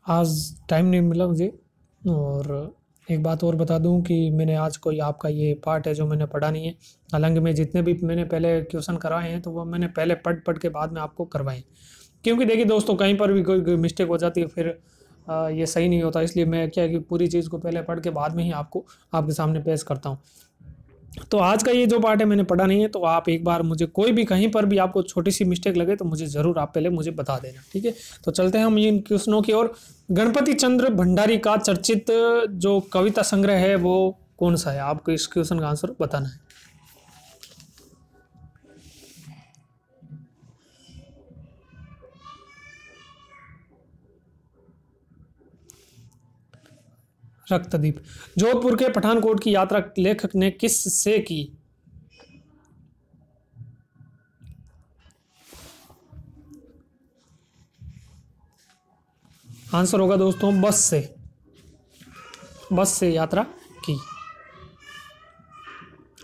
आज टाइम नहीं मिला मुझे। और एक बात और बता दूं कि मैंने आज कोई आपका ये पार्ट है जो मैंने पढ़ा नहीं है। हालांकि मैं जितने भी मैंने पहले क्वेश्चन कराए हैं तो वो मैंने पहले पढ़ पढ़ के बाद में आपको करवाए हैं। क्योंकि देखिए दोस्तों, कहीं पर भी कोई मिस्टेक हो जाती है फिर ये सही नहीं होता। इसलिए मैं क्या है कि पूरी चीज़ को पहले पढ़ के बाद में ही आपको आपके सामने पेश करता हूँ। तो आज का ये जो पार्ट है मैंने पढ़ा नहीं है, तो आप एक बार मुझे कोई भी कहीं पर भी आपको छोटी सी मिस्टेक लगे तो मुझे ज़रूर आप पहले मुझे बता देना, ठीक है। तो चलते हैं हम इन क्वेश्चनों की ओर। गणपति चंद्र भंडारी का चर्चित जो कविता संग्रह है वो कौन सा है? आपको इस क्वेश्चन का आंसर बताना है। रक्तदीप। जोधपुर के पठानकोट की यात्रा लेखक ने किस से की? आंसर होगा दोस्तों बस से। बस से यात्रा की।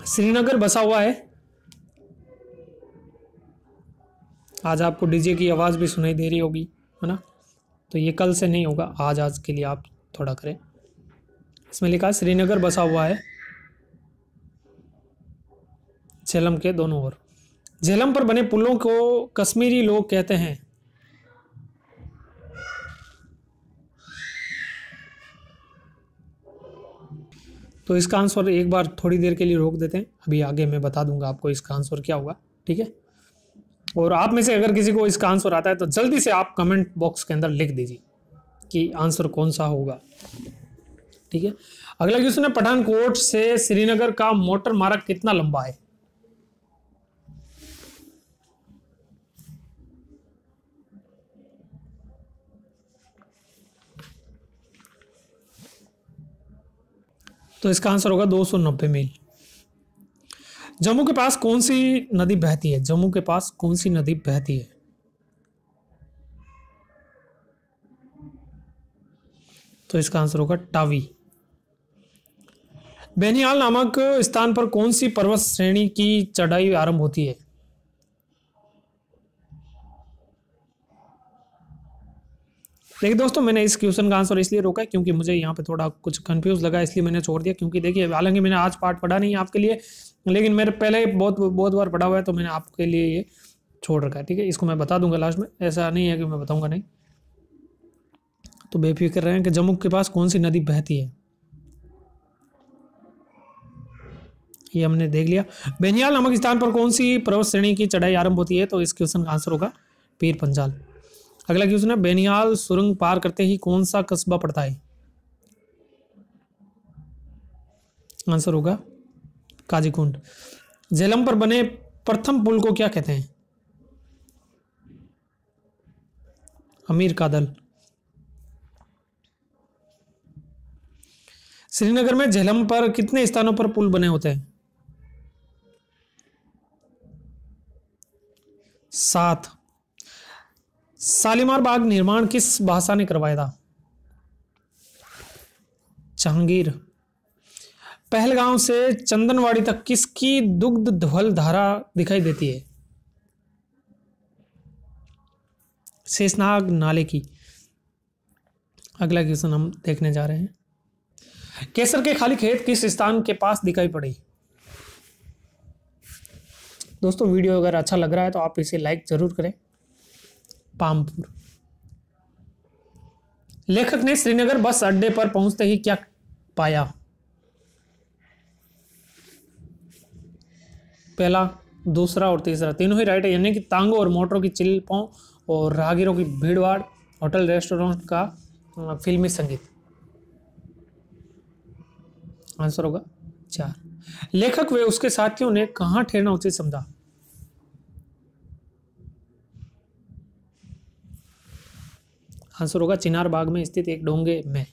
श्रीनगर बसा हुआ है। आज आपको डीजे की आवाज़ भी सुनाई दे रही होगी, है ना। तो ये कल से नहीं होगा, आज आज के लिए आप थोड़ा करें। इसमें लिखा है श्रीनगर बसा हुआ है झेलम के दोनों ओर। झेलम पर बने पुलों को कश्मीरी लोग कहते हैं। तो इसका आंसर एक बार थोड़ी देर के लिए रोक देते हैं, अभी आगे मैं बता दूंगा आपको इसका आंसर क्या होगा, ठीक है। और आप में से अगर किसी को इसका आंसर आता है तो जल्दी से आप कमेंट बॉक्स के अंदर लिख दीजिए कि आंसर कौन सा होगा, ठीक है। अगला क्वेश्चन है, पठानकोट से श्रीनगर का मोटर मार्ग कितना लंबा है? तो इसका आंसर होगा 290 मील। जम्मू के पास कौन सी नदी बहती है? जम्मू के पास कौन सी नदी बहती है? तो इसका आंसर होगा टावी। बेनिहाल नामक स्थान पर कौन सी पर्वत श्रेणी की चढ़ाई आरंभ होती है? देखिए दोस्तों, मैंने इस क्वेश्चन का आंसर इसलिए रोका है क्योंकि मुझे यहाँ पे थोड़ा कुछ कंफ्यूज लगा, इसलिए मैंने छोड़ दिया। क्योंकि देखिए, हालांकि मैंने आज पार्ट पढ़ा नहीं है आपके लिए, लेकिन मेरे पहले बहुत बहुत बार पढ़ा हुआ है, तो मैंने आपके लिए ये छोड़ रखा है, ठीक है। इसको मैं बता दूंगा लास्ट में, ऐसा नहीं है कि मैं बताऊंगा नहीं। तो बेफिक्र रहें कि जम्मू के पास कौन सी नदी बहती है, ये हमने देख लिया। बेनिहाल नामक स्थान पर कौन सी पर्वत श्रेणी की चढ़ाई आरंभ होती है? तो इस क्वेश्चन का आंसर होगा पीर पंजाल। अगला क्वेश्चन है, बेनिहाल सुरंग पार करते ही कौन सा कस्बा पड़ता है? आंसर होगा काजीकुंड। झेलम पर बने प्रथम पुल को क्या कहते हैं? अमीर का दल। श्रीनगर में झेलम पर कितने स्थानों पर पुल बने होते हैं? 7। शालीमार बाग निर्माण किस भाषा ने करवाया था? जहांगीर। पहलगांव से चंदनवाड़ी तक किसकी दुग्ध धवल धारा दिखाई देती है? शेषनाग नाले की। अगला क्वेश्चन हम देखने जा रहे हैं, केसर के खाली खेत किस स्थान के पास दिखाई पड़े? दोस्तों, वीडियो अगर अच्छा लग रहा है तो आप इसे लाइक जरूर करें। पामपुर। लेखक ने श्रीनगर बस अड्डे पर पहुंचते ही क्या पाया? पहला, दूसरा और तीसरा तीनों ही राइट है, यानी कि तांगों और मोटरों की चिल्पों और राहगीरों की भीड़भाड़, होटल रेस्टोरेंट का फिल्मी संगीत। आंसर होगा 4। लेखक व उसके साथियों ने कहां ठहरना उचित समझा? आंसर होगा चिनार बाग में स्थित एक डोंगे में।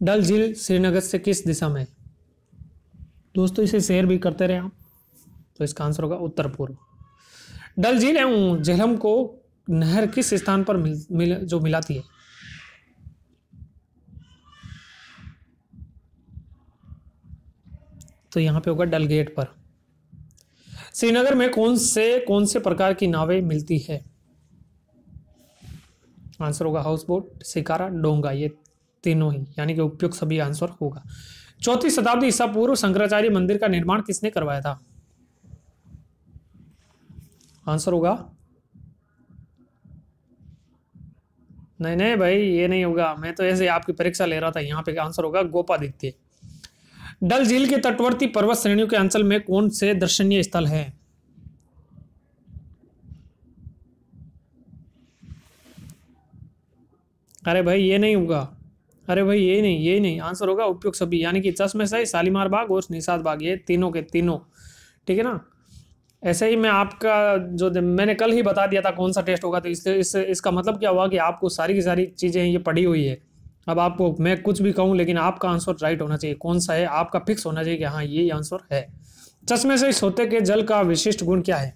डल झील श्रीनगर से किस दिशा में? दोस्तों, इसे शेयर भी करते रहे आप। तो इसका आंसर होगा उत्तर पूर्व। डल झील एवं झेलम को नहर किस स्थान पर जो मिलाती है? तो यहां पे होगा डल गेट पर। श्रीनगर में कौन से प्रकार की नावें मिलती है? आंसर होगा हाउस बोट, शिकारा, डोंगा, ये तीनों ही, यानी कि उपयुक्त सभी आंसर होगा। 4वीं शताब्दी ईसा पूर्व शंकराचार्य मंदिर का निर्माण किसने करवाया था? आंसर होगा, नहीं नहीं भाई ये नहीं होगा, मैं तो ऐसे आपकी परीक्षा ले रहा था। यहाँ पे आंसर होगा गोपादित्य। डल झील के तटवर्ती पर्वत श्रेणियों के अंचल में कौन से दर्शनीय स्थल है? अरे भाई ये नहीं होगा, अरे भाई ये नहीं, आंसर होगा उपयुक्त सभी, यानी कि चश्मे शाही, शालीमार बाग और निशात बाग, ये तीनों के तीनों, ठीक है ना। ऐसे ही मैं आपका जो मैंने कल ही बता दिया था कौन सा टेस्ट होगा, तो इसका मतलब क्या हुआ कि आपको सारी की सारी चीज़ें ये पढ़ी हुई है। अब आपको मैं कुछ भी कहूँ लेकिन आपका आंसर राइट होना चाहिए, कौन सा है आपका फिक्स होना चाहिए कि हाँ ये आंसर है। चश्मे से सोते के जल का विशिष्ट गुण क्या है?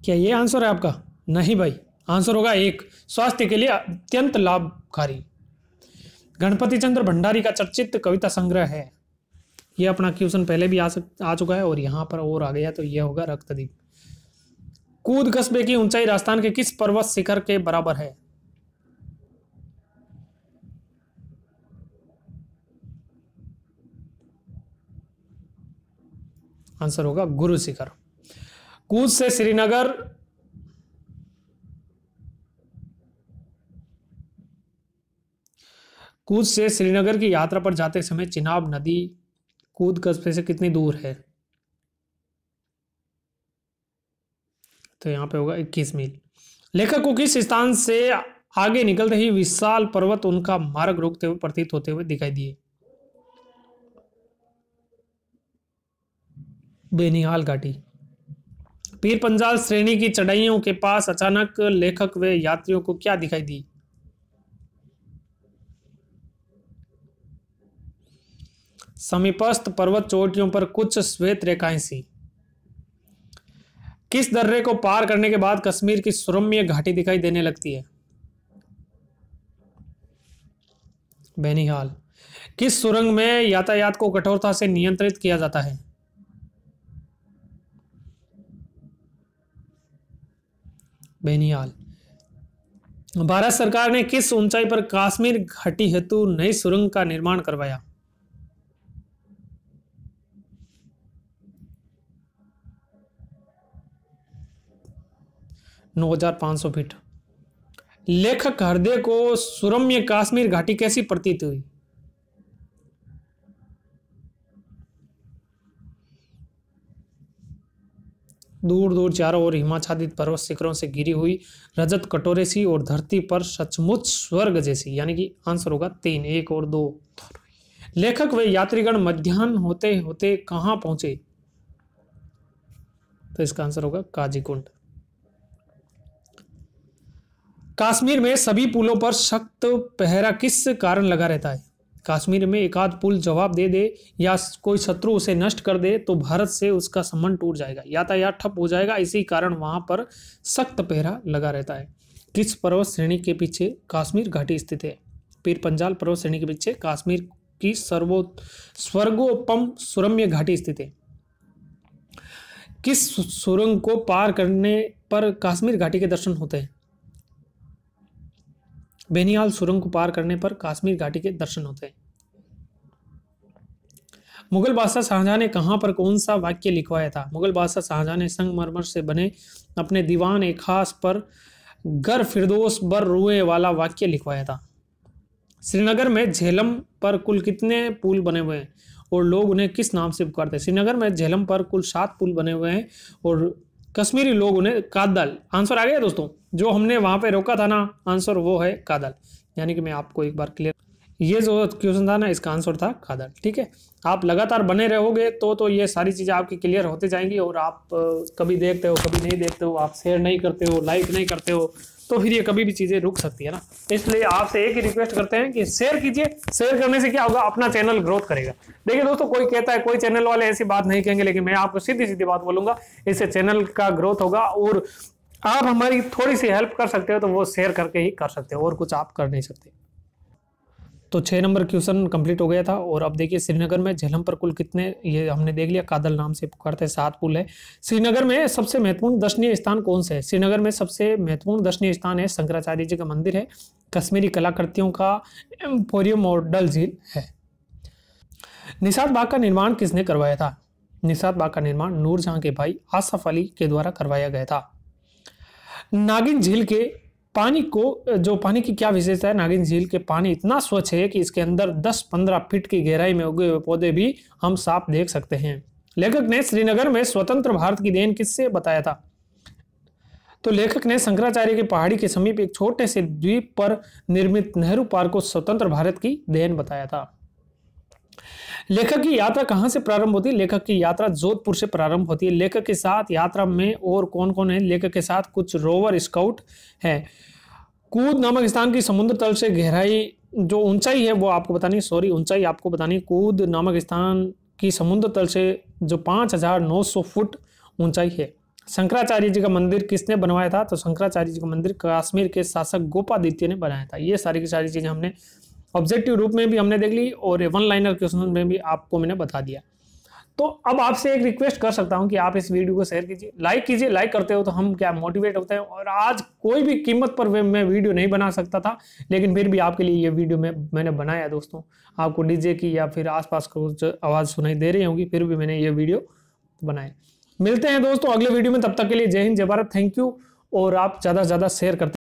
क्या ये आंसर है आपका? नहीं भाई, आंसर होगा एक, स्वास्थ्य के लिए अत्यंत लाभकारी। गणपति चंद्र भंडारी का चर्चित कविता संग्रह है। ये अपना क्वेश्चन पहले भी आ चुका है और यहाँ पर और आ गया, तो यह होगा रक्तदीप। कूद कस्बे की ऊंचाई राजस्थान के किस पर्वत शिखर के बराबर है? आंसर होगा गुरु शिखर। कूद से श्रीनगर कूद से श्रीनगर की यात्रा पर जाते समय चिनाब नदी कूद कस्बे से कितनी दूर है? तो यहाँ पे होगा 21 मील। लेखक को किस स्थान से आगे निकलते ही विशाल पर्वत उनका मार्ग रोकते हुए प्रतीत होते हुए दिखाई दिए? बेनिहाल घाटी। पीर पंजाल श्रेणी की चढ़ाइयों के पास अचानक लेखक व यात्रियों को क्या दिखाई दी? समीपस्थ पर्वत चोटियों पर कुछ श्वेत रेखाएं सी। किस दर्रे को पार करने के बाद कश्मीर की सुरम्य घाटी दिखाई देने लगती है? बेनिहाल। किस सुरंग में यातायात को कठोरता से नियंत्रित किया जाता है? बेनिहाल। भारत सरकार ने किस ऊंचाई पर कश्मीर घाटी हेतु नई सुरंग का निर्माण करवाया? नौ 9,500 फीट। लेखक हृदय को सुरम्य कश्मीर घाटी कैसी प्रतीत हुई? दूर दूर चारों ओर हिमाच्छादित पर्वत शिखरों से घिरी हुई रजत कटोरे सी और धरती पर सचमुच स्वर्ग जैसी, यानी कि आंसर होगा 3, 1 और 2। लेखक व यात्रीगण मध्याह्न होते होते कहां पहुंचे? तो इसका आंसर होगा काजीकुंड। कश्मीर में सभी पुलों पर सख्त पहरा किस कारण लगा रहता है? कश्मीर में एक आध पुल जवाब दे दे या कोई शत्रु उसे नष्ट कर दे तो भारत से उसका संबंध टूट जाएगा, यातायात ठप हो जाएगा, इसी कारण वहां पर सख्त पहरा लगा रहता है। किस पर्वत श्रेणी के पीछे कश्मीर घाटी स्थित है? पीर पंजाल पर्वत श्रेणी के पीछे कश्मीर की स्वर्गोपम सुरम्य घाटी स्थित है। किस सुरंग को पार करने पर कश्मीर घाटी के दर्शन होते हैं? बेनिहाल सुरंग को पार करने पर कश्मीर घाटी के दर्शन होते हैं। मुगल बादशाह शाहजहां ने कहां पर कौन सा वाक्य लिखवाया था? मुगल बादशाह शाहजहां ने संगमरमर से बने अपने दीवान ए खास पर गर फिरदौस बर रुए वाला वाक्य लिखवाया था। श्रीनगर में झेलम पर कुल कितने पुल बने हुए हैं और लोग उन्हें किस नाम से पुकारते हैं? श्रीनगर में झेलम पर कुल 7 पुल बने हुए हैं और कश्मीरी लोग उन्हें कादल, आंसर आ गया दोस्तों, जो हमने वहां पे रोका था ना आंसर वो है कादल, यानी कि मैं आपको एक बार क्लियर, ये जो क्वेश्चन था ना इसका आंसर था कादल। ठीक है, आप लगातार बने रहोगे तो ये सारी चीज़ें आपकी क्लियर होती जाएंगी। और आप कभी देखते हो कभी नहीं देखते हो, आप शेयर नहीं करते हो, लाइक नहीं करते हो, तो फिर ये कभी भी चीज़ें रुक सकती है ना। इसलिए आपसे एक ही रिक्वेस्ट करते हैं कि शेयर कीजिए। शेयर करने से क्या होगा, अपना चैनल ग्रोथ करेगा। देखिए दोस्तों, कोई कहता है, कोई चैनल वाले ऐसी बात नहीं कहेंगे, लेकिन मैं आपको सीधी सीधी बात बोलूंगा, इससे चैनल का ग्रोथ होगा और आप हमारी थोड़ी सी हेल्प कर सकते हो तो वो शेयर करके ही कर सकते हो, और कुछ आप कर नहीं सकते। तो 6 नंबर क्वेश्चन कंप्लीट हो गया था। और अब देखिए श्रीनगर में झेलम पर कुल कितने, ये हमने देख लिया, कादल नाम से पुकारते हैं, 7 पुल है। श्रीनगर में सबसे महत्वपूर्ण दर्शनीय स्थान कौन से है? श्रीनगर में सबसे महत्वपूर्ण दर्शनीय स्थान है शंकराचार्य जी का मंदिर है, कश्मीरी कलाकृतियों का एम्पोरियम और डल झील है। निशात बाग का निर्माण किसने करवाया था? निशात बाग का निर्माण नूरजहां के भाई आसफ अली के द्वारा करवाया गया था। नागिन झील के पानी पानी की क्या विशेषता है? नागिन झील के पानी इतना स्वच्छ है कि इसके अंदर 10-15 फीट की गहराई में उगे हुए पौधे भी हम साफ देख सकते हैं। लेखक ने श्रीनगर में स्वतंत्र भारत की देन किससे बताया था? तो लेखक ने शंकराचार्य की पहाड़ी के समीप एक छोटे से द्वीप पर निर्मित नेहरू पार्क को स्वतंत्र भारत की देन बताया था। लेखक की यात्रा कहां से प्रारंभ होती है? लेखक की यात्रा जोधपुर से प्रारंभ होती है। लेखक के साथ यात्रा में और कौन कौन है? लेखक के साथ कुछ रोवर स्काउट है। कूद नामक स्थान की समुद्र तल से गहराई, जो ऊंचाई है वो आपको बतानी, ऊंचाई आपको बतानी। कूद नामक स्थान की समुद्र तल से जो 5,900 फुट ऊंचाई है। शंकराचार्य जी का मंदिर किसने बनवाया था? तो शंकराचार्य जी का मंदिर कश्मीर के शासक गोपादित्य ने बनाया था। ये सारी की सारी चीजें हमने ऑब्जेक्टिव रूप में भी हमने देख ली और वन लाइनर क्वेश्चन में भी आपको मैंने बता दिया। तो अब आपसे एक रिक्वेस्ट कर सकता हूं कि आप इस वीडियो को शेयर कीजिए, लाइक कीजिए। लाइक करते हो तो हम क्या मोटिवेट होते हैं। और आज कोई भी कीमत पर मैं वीडियो नहीं बना सकता था, लेकिन फिर भी आपके लिए ये वीडियो मैंने बनाया दोस्तों। आपको डीजे की या फिर आसपास कुछ आवाज़ सुनाई दे रही होंगी, फिर भी मैंने ये वीडियो बनाया। मिलते हैं दोस्तों अगले वीडियो में, तब तक के लिए जय हिंद जय भारत, थैंक यू। और आप ज़्यादा से ज़्यादा शेयर करते